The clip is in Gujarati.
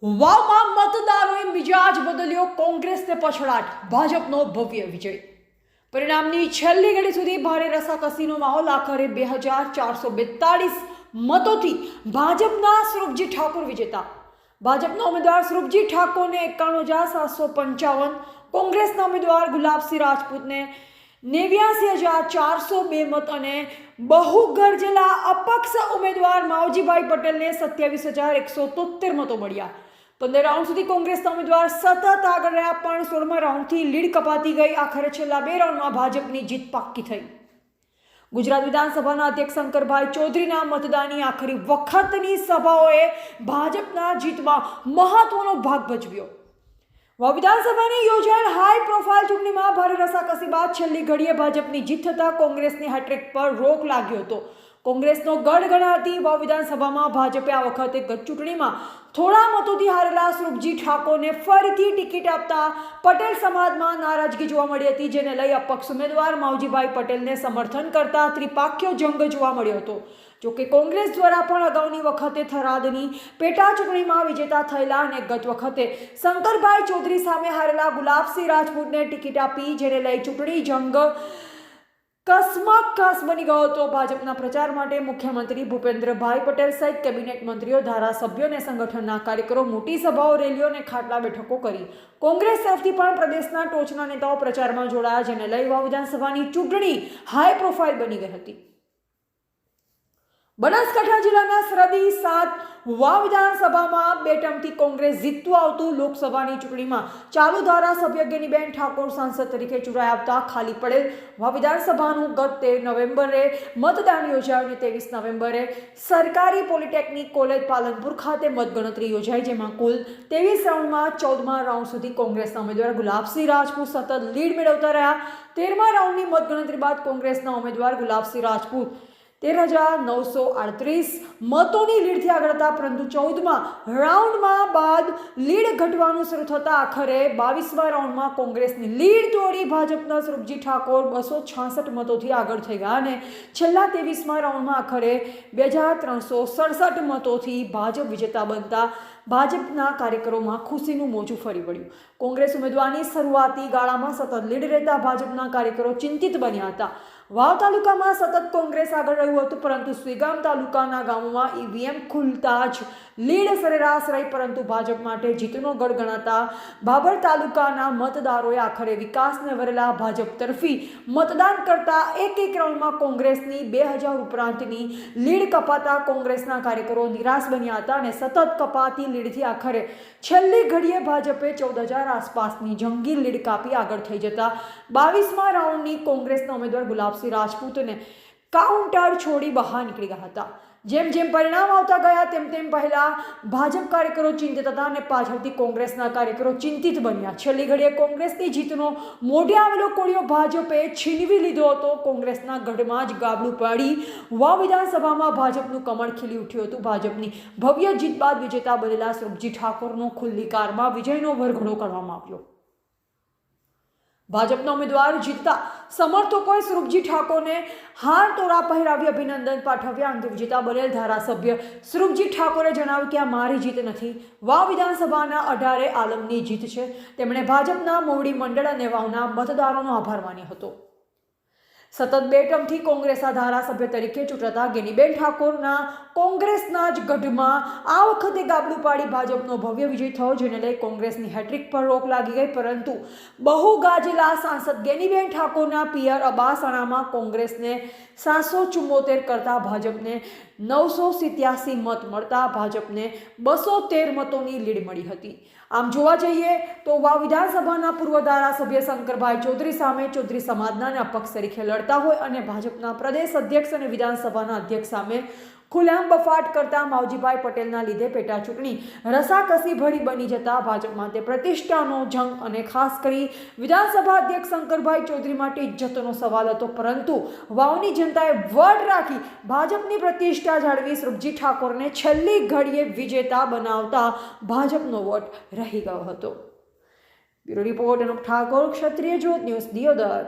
વાવમાં મતદારોએ મિજાજ બદલ્યો, કોંગ્રેસને પછડાટ, ભાજપનો ભવ્ય વિજય. પરિણામની છેલ્લી ઘડી સુધી ભારે રસાકસીનો માહોલ. આખરે 2442 મતોથી ભાજપના સ્વરૂપજી ઠાકોર વિજેતા. ભાજપના ઉમેદવાર સ્વરૂપજી ઠાકોરને 51,755, કોંગ્રેસના ઉમેદવાર ગુલાબસિંહ રાજપૂતને 89,402 મત અને બહુગર્જલા અપક્ષ ઉમેદવાર માવજીભાઈ પટેલને 27,173 મતો મળ્યા. 15 રાઉન્ડ સુધી કોંગ્રેસના ઉમેદવાર સતત આગળ રહ્યા, પણ 16મા રાઉન્ડથી લીડ કપાતી ગઈ. આખરે છેલ્લા 2 રાઉન્ડમાં ભાજપની જીત પાક્કી થઈ. ગુજરાત વિધાનસભાના અધ્યક્ષ શંકરભાઈ ચૌધરીના મતદાનની આખરી વખતની સભાઓએ ભાજપના જીતમાં મહત્વનો ભાગ ભજવ્યો. વાવ વિધાનસભાની યોજાયેલ હાઈ પ્રોફાઇલ ચૂંટણીમાં ભારે રસાકસી બાદ છેલ્લી ઘડીએ ભાજપની જીત થતાં કોંગ્રેસની હેટ્રિક પર રોક લાગ્યો હતો. કોંગ્રેસનો ગઢ ગણાતી વાવ વિધાનસભામાં ભાજપે આ વખતે ગત ચૂંટણીમાં થોડા મતોથી હારેલા સ્વરૂપજી ઠાકોરને ફરીથી ટિકિટ આપતા પટેલ સમાજમાં નારાજગી જોવા મળી હતી, જેને લઈ અપક્ષ ઉમેદવાર માવજીભાઈ પટેલને સમર્થન કરતા ત્રિપાખ્યો જંગ જોવા મળ્યો હતો. જોકે કોંગ્રેસ દ્વારા પણ અગાઉની વખતે થરાદની પેટા ચૂંટણીમાં વિજેતા થયેલા અને ગત વખતે શંકરભાઈ ચૌધરી સામે હારેલા ગુલાબસિંહ રાજપૂતને ટિકિટ આપી, જેને લઈ ચૂંટણી જંગ કસમકસ બની ગયો હતો. ભાજપના પ્રચાર માટે મુખ્યમંત્રી ભૂપેન્દ્રભાઈ પટેલ સહિત કેબિનેટ મંત્રીઓ, ધારાસભ્યો અને સંગઠનના કાર્યકરો મોટી સભાઓ, રેલીઓ અને ખાટલા બેઠકો કરી. કોંગ્રેસ તરફથી પણ પ્રદેશના ટોચના નેતાઓ પ્રચારમાં જોડાયા, જેને લઈ વાવ વિધાનસભાની ચૂંટણી હાઈ પ્રોફાઇલ બની ગઈ હતી. બનાસકાંઠા જિલ્લાના સરહદી 7 વાવ વિધાનસભામાં 2 ટર્મથી કોંગ્રેસ જીતતું આવતું લોકસભાની ચૂંટણીમાં ચાલુ ધારાસભ્ય ગેનીબેન ઠાકોર સાંસદ તરીકે ચૂંટાઈ આવતા ખાલી પડેલ વાવ વિધાનસભાનું ગત 13 નવેમ્બરે મતદાન યોજાયું અને 23 નવેમ્બરે સરકારી પોલિટેકનિક કોલેજ પાલનપુર ખાતે મતગણતરી યોજાઈ, જેમાં કુલ 23 રાઉન્ડમાં 14મા રાઉન્ડ સુધી કોંગ્રેસના ઉમેદવાર ગુલાબસિંહ રાજપૂત સતત લીડ મેળવતા રહ્યા. 13મા રાઉન્ડની મતગણતરી બાદ કોંગ્રેસના ઉમેદવાર ગુલાબસિંહ રાજપૂત 13,938 મતોની લીડથી આગળ હતા, પરંતુ 14મા રાઉન્ડમાં બાદ લીડ ઘટવાનું શરૂ થતાં આખરે 22મા રાઉન્ડમાં કોંગ્રેસની લીડ તોડી ભાજપના સ્વરૂપજી ઠાકોર 266 મતોથી આગળ થઈ ગયા અને છેલ્લા 23મા રાઉન્ડમાં આખરે 2,367 મતોથી ભાજપ વિજેતા બનતા ભાજપના કાર્યકરોમાં ખુશીનું મોજું ફરી વળ્યું. કોંગ્રેસ ઉમેદવારની શરૂઆતી ગાળામાં સતત લીડ રહેતા ભાજપના કાર્યકરો ચિંતિત બન્યા હતા. વાવ તાલુકામાં સતત કોંગ્રેસ આગળ રહ્યું હતું, પરંતુ સુઈગામ તાલુકાના ગામોમાં ઈવીએમ ખુલતા જ લીડ સરેરાશ રહી, પરંતુ ભાજપ માટે જીતનો ગઢ ગણાતા બાબર તાલુકાના મતદારોએ આખરે વિકાસને વરેલા ભાજપ તરફી મતદાન કરતા એક રાઉન્ડમાં કોંગ્રેસની 2000 ઉપરાંતની લીડ કપાતા કોંગ્રેસના કાર્યકરો નિરાશ બન્યા હતા અને સતત કપાતી લીડથી આખરે છેલ્લી ઘડીએ ભાજપે 14,000 આસપાસની જંગી લીડ કાપી આગળ થઈ જતા 22મા રાઉન્ડની કોંગ્રેસના ઉમેદવાર ગુલાબસિંહ રાજપૂતને કાઉન્ટર છોડી બહાર નીકળી ગયા હતા. જેમ જેમ પરિણામ આવતા ગયા તેમ પહેલા ભાજપ કાર્યકરો ચિંતિત હતા અને પાછળથી કોંગ્રેસના કાર્યકરો ચિંતિત બન્યા. છેલ્લી ઘડીએ કોંગ્રેસની જીતનો મોઢે આવેલો કોળિયો ભાજપે છીનવી લીધો હતો. કોંગ્રેસના ગઢમાં જ ગાબડું પાડી વાવ વિધાનસભામાં ભાજપનું કમળ ખીલી ઉઠ્યું હતું. ભાજપની ભવ્ય જીત બાદ વિજેતા બનેલા સ્વરૂપજી ઠાકોરનો ખુલ્લી કારમાં વિજયનો વરઘોડો કરવામાં આવ્યો. ભાજપના ઉમેદવાર જીતતા સમર્થકોએ સ્વરૂપજી ઠાકોરને હાર તોરા પહેરાવી અભિનંદન પાઠવ્યા. અંગે વિજેતા બનેલ ધારાસભ્ય સ્વરૂપજી ઠાકોરે જણાવ્યું કે આ મારી જીત નથી, વાવ વિધાનસભાના 18 આલમની જીત છે. તેમણે ભાજપના મોવડી મંડળ અને વાવના મતદારોનો આભાર માન્યો હતો. સતત 2 ટર્મથી કોંગ્રેસના ધારાસભ્ય તરીકે ચૂંટાતા ગેનીબેન ઠાકોરના કોંગ્રેસના જ ગઢમાં આ વખતે ગાબડું પાડી ભાજપનો ભવ્ય વિજય થયો, જેને લઈ કોંગ્રેસની હેટ્રિક પર રોક લાગી ગઈ, પરંતુ બહુ ગાજેલા સાંસદ ગેનીબેન ઠાકોરના પિયર અબાસણામાં કોંગ્રેસને 774 કરતા ભાજપને 987 મત મળતા ભાજપને 213 મતોની લીડ મળી હતી. આમ જોવા જઈએ તો વાવ વિધાનસભાના પૂર્વ ધારાસભ્ય શંકરભાઈ ચૌધરી સામે ચૌધરી સમાજના અને અપક્ષ તરીકે લડતા હોય અને ભાજપના પ્રદેશ અધ્યક્ષ અને વિધાનસભાના અધ્યક્ષ સામે ખુલ્લામ બફાટ કરતા માવજીભાઈ પટેલના લીધે પેટા ચૂંટણી રસાકસી ભરી બની જતા ભાજપ માટે પ્રતિષ્ઠાનો જંગ અને ખાસ કરી વિધાનસભા અધ્યક્ષ શંકરભાઈ ચૌધરી માટે ઇજ્જતનો સવાલ હતો, પરંતુ વાવની જનતાએ વટ રાખી ભાજપની પ્રતિષ્ઠા જાળવી સ્વરૂપજી ઠાકોરને છેલ્લી ઘડીએ વિજેતા બનાવતા ભાજપનો વોટ રહી ગયો હતો. બ્યુરો રિપોર્ટ અનુપ ઠાકોર, ક્ષત્રિય જ્યોત ન્યૂઝ, દિયોદર.